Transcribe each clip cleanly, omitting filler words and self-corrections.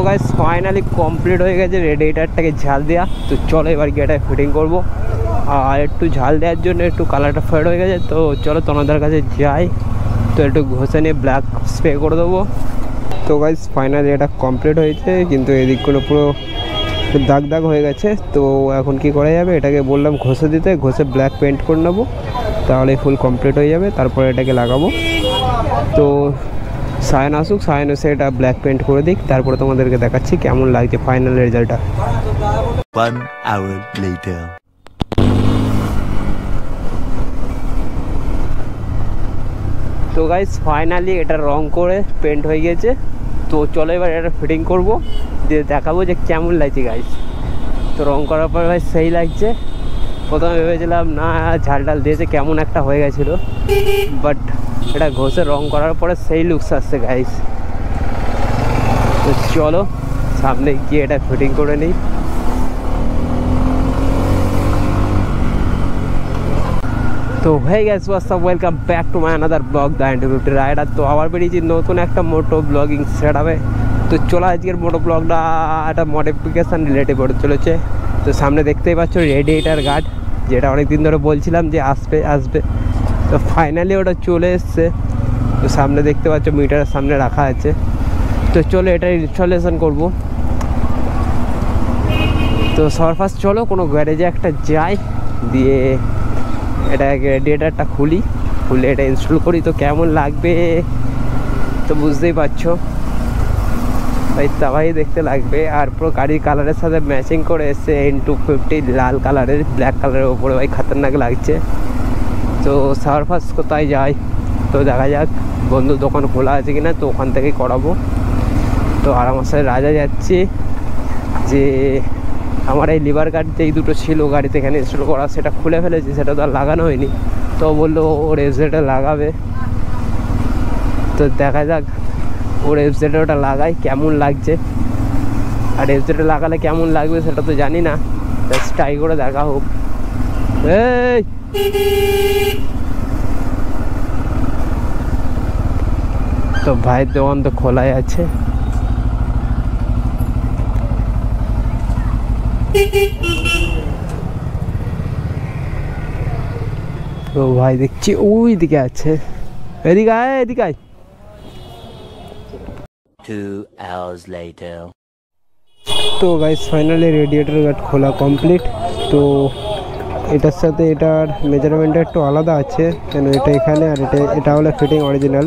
Guys finally complete হয়ে গেছে রেডিয়েটারটাকে ঝাল দেওয়া। তো চলো এবার গিয়ে এটা ফিটিং করবো। আর একটু ঝাল দেওয়ার জন্য একটু কালারটা ফেড হয়ে গেছে। তো চলো তোমাদের কাছে যাই, তো একটু ঘষে নিয়ে ব্ল্যাক স্প্রে করে দেবো। তো গাইস ফাইনালি এটা কমপ্লিট হয়েছে, কিন্তু এদিকগুলো পুরো দাগ দাগ হয়ে গেছে। তো এখন কি করা যাবে, এটাকে বললাম ঘষে দিতে, ঘষে ব্ল্যাক পেন্ট করে নেবো, তাহলে ফুল কমপ্লিট হয়ে যাবে। তারপরে এটাকে লাগাবো। তো সায়ন আসুক, সায়ন এসে এটা ব্ল্যাক পেন্ট করে দিক, তারপরে তোমাদেরকে দেখাচ্ছি কেমন লাগছে ফাইনাল রেজাল্টটা। 1 hour later. তো গাইস ফাইনালি এটা রং করে পেন্ট হয়ে গেছে। তো চলো এবার এটা ফিটিং করব, দিয়ে দেখাবো যে কেমন লাগছে গাইস। তো রং করার পর ভাই সেই লাগছে। প্রথমে ভেবেছিলাম না ঝাল ডাল দিয়েছে কেমন একটা হয়ে গেছিলো, বাট এটা ঘষে রং করার পরে সেই লুকস আসছে গাইস। তো চলো সামনে গিয়ে এটা ফিটিং করে নিই। তো হয়ে গেছে সব, welcome back to my another blog the ইন্টারভিউটি রাইডার। তো আবার বেরিয়েছি নতুন একটা মোটো ব্লগিং সেট হবে। তো চলো আজকের মোটো ব্লগটা একটা মডিফিকেশান রিলেটিভ হতে চলেছে। তো সামনে দেখতেই পাচ্ছ রেডিয়েটার গার্ড, যেটা অনেক দিন ধরে বলছিলাম যে আসবে আসবে। তো ফাইনালি ওটা চলে এসছে। তো সামনে দেখতে পাচ্ছ মিটারের সামনে রাখা আছে। তো চলো এটা ইনস্টলেশন করব। তো সবার ফার্স্ট চলো কোনো গ্যারেজে একটা যাই, দিয়ে এটা রেডিয়েটারটা খুলে এটা ইনস্টল করি। তো কেমন লাগবে তো বুঝতেই পারছো ভাই, তাই দেখতে লাগবে। আর পুরো গাড়ির কালারের সাথে ম্যাচিং করে এসছে N250 লাল কালারের, ব্ল্যাক কালারের ওপরে ভাই খতরনাক লাগছে। তো সবার ফার্স্ট কোথায় যাই, তো দেখা যাক বন্ধুর দোকান খোলা আছে কিনা, তো ওখান থেকেই করাবো। তো আর আমার সাথে রাজা যাচ্ছি, যে আমার এই লিভার গার্ড যেই দুটো ছিল গাড়িতে এখানে ইনস্টল করা, সেটা খুলে ফেলেছি, সেটা তো আর লাগানো হয়নি। তো বললো ওর এফজেডে লাগাবে। তো দেখা যাক ওর এফজেডে ওটা লাগাই কেমন লাগছে। আর এফজেডে লাগালে কেমন লাগবে সেটা তো জানি না, জাস্ট ট্রাই করে দেখা হোক। এই তো ভাইয়ের দোকান তো খোলাই আছে। তো ভাই দেখছি ওই দিকে আছে, এদিকে আয় এদিকে আয়। 2 hours later. তো গাইস ফাইনালি রেডিয়েটর গার্ড খোলা কমপ্লিট। তো এটার সাথে এটার মেজারমেন্টটা একটু আলাদা আছে, কেন এটা এখানে আর এটা হলো ফিটিং অরিজিনাল।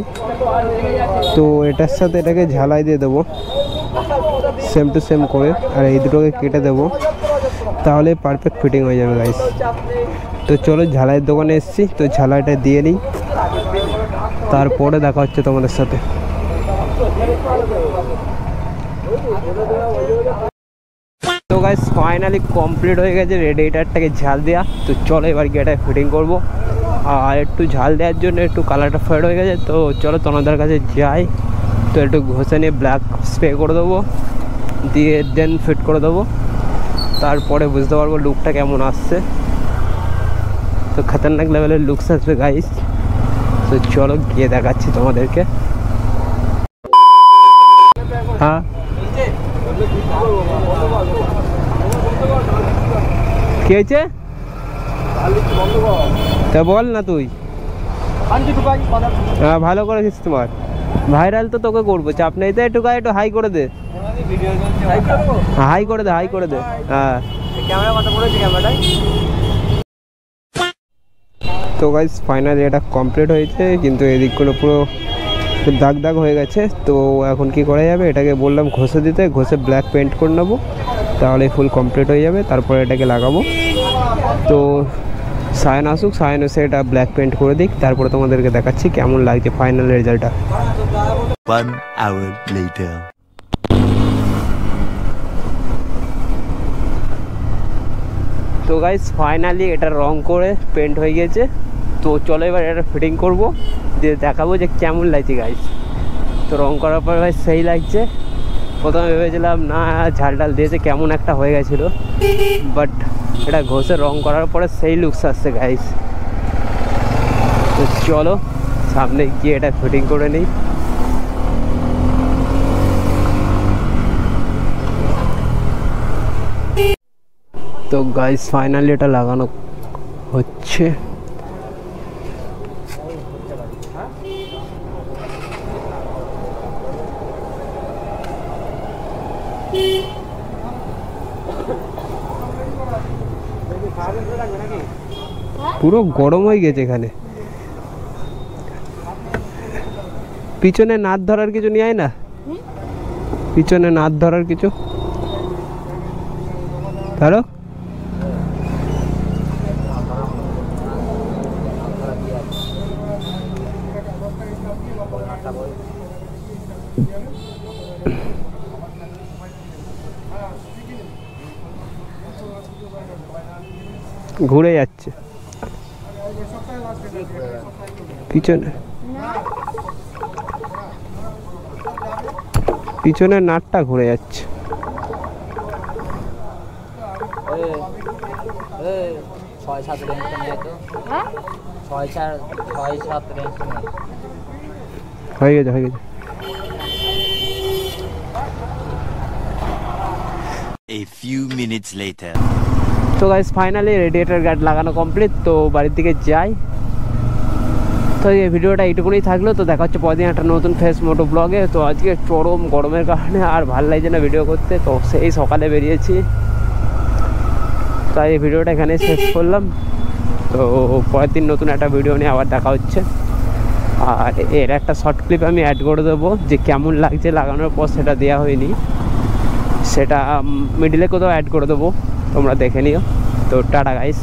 তো এটার সাথে এটাকে ঝালাই দিয়ে দেবো সেম টু সেম করে, আর এই দুটোকে কেটে দেবো, তাহলে পারফেক্ট ফিটিং হয়ে যাবে গাইস। তো চলো ঝালাইয়ের দোকানে এসেছি, তো ঝালাইটা দিয়ে নিই, তারপরে দেখা হচ্ছে তোমাদের সাথে। তো গাইস ফাইনালি কমপ্লিট হয়ে গেছে রেডিয়েটারটাকে ঝাল দেওয়া। তো চলো এবার গিয়ে এটা ফিটিং করবো। আর একটু ঝাল দেওয়ার জন্য একটু কালারটা ফেড হয়ে গেছে। তো চলো তোমাদের কাছে যাই, তো একটু ঘষে নিয়ে ব্ল্যাক স্প্রে করে দেবো, দিয়ে দেন ফিট করে দেবো, তারপরে বুঝতে পারবো লুকটা কেমন আসছে। তো খতরনাক লেভেলের লুকস আসবে গাইস। তো চলো গিয়ে দেখাচ্ছি তোমাদেরকে। হ্যাঁ কি হয়েছে তা বল না তুই। হ্যাঁ ভালো করেছিস, তোমার ভাইরাল তো তোকে করবো, চাপ নেই। তো একটু গায়ে একটু হাই করে দে, হাই করে দে, হাই করে দে। হ্যাঁ ক্যামেরা কথা বলেছি ক্যামেরাটাই। তো গাইস ফাইনালি এটা কমপ্লিট হয়েছে, কিন্তু এদিকগুলো পুরো দাগ দাগ হয়ে গেছে। তো এখন কি করা যাবে, এটাকে বললাম ঘষে দিতে, ঘষে ব্ল্যাক পেন্ট করে নেবো, তাহলে ফুল কমপ্লিট হয়ে যাবে। তারপরে এটাকে লাগাবো। তো সায়ন আসুক, সায়ন এসে এটা ব্ল্যাক পেন্ট করে দিক, তারপরে তোমাদেরকে দেখাচ্ছি কেমন লাগছে ফাইনাল রেজাল্টটা। 1 hour later. তো গাইস ফাইনালি এটা রং করে পেন্ট হয়ে গেছে। তো চলো এবার এটা ফিটিং করব, দিয়ে দেখাবো যে কেমন লাগছে গাইস। তো রং করার পর ভাই সেই লাগছে। প্রথমে ভেবেছিলাম না ঝাল ডাল দিয়েছে কেমন একটা হয়ে গেছিলো, বাট এটা ঘষে রং করার পরে সেই লুকস আসছে গাইস। তো চলো সামনে গিয়ে এটা ফিটিং করে নিই। তো গাইস ফাইনালি এটা লাগানো হচ্ছে। পুরো গরম হয়ে গেছে এখানে। পিছনে নাট ধরার কিছু নিয়ে আয় না, পিছনে নাট ধরার কিছু ধরো। ঘুরে যাচ্ছে পিছনে, পিছনের নাটটা ঘুরে যাচ্ছে। হয়ে গেছে হয়ে গেছে। A few minutes later. তো গাইস ফাইনালি রেডিয়েটর গার্ড লাগানো কমপ্লিট। তো বাড়ির দিকে যাই। তো এই ভিডিওটা এইটুকুনি থাকলো। তো দেখা হচ্ছে পরদিন একটা নতুন ফ্রেশ মোটো ব্লগে। তো আজকে চরম গরমের কারণে আর ভালো লাগছে না ভিডিও করতে, তো সেই সকালে বেরিয়েছি। তাই এই ভিডিওটা এখানে শেষ করলাম। তো পরের দিন নতুন একটা ভিডিও নিয়ে আবার দেখা হচ্ছে। আর এর একটা শর্ট ক্লিপ আমি অ্যাড করে দেবো, যে কেমন লাগছে লাগানোর পর, সেটা দেওয়া হয়নি, সেটা মিডিলে কোথাও অ্যাড করে দেবো, তোমরা দেখে নিও। তো টাটা গাইস।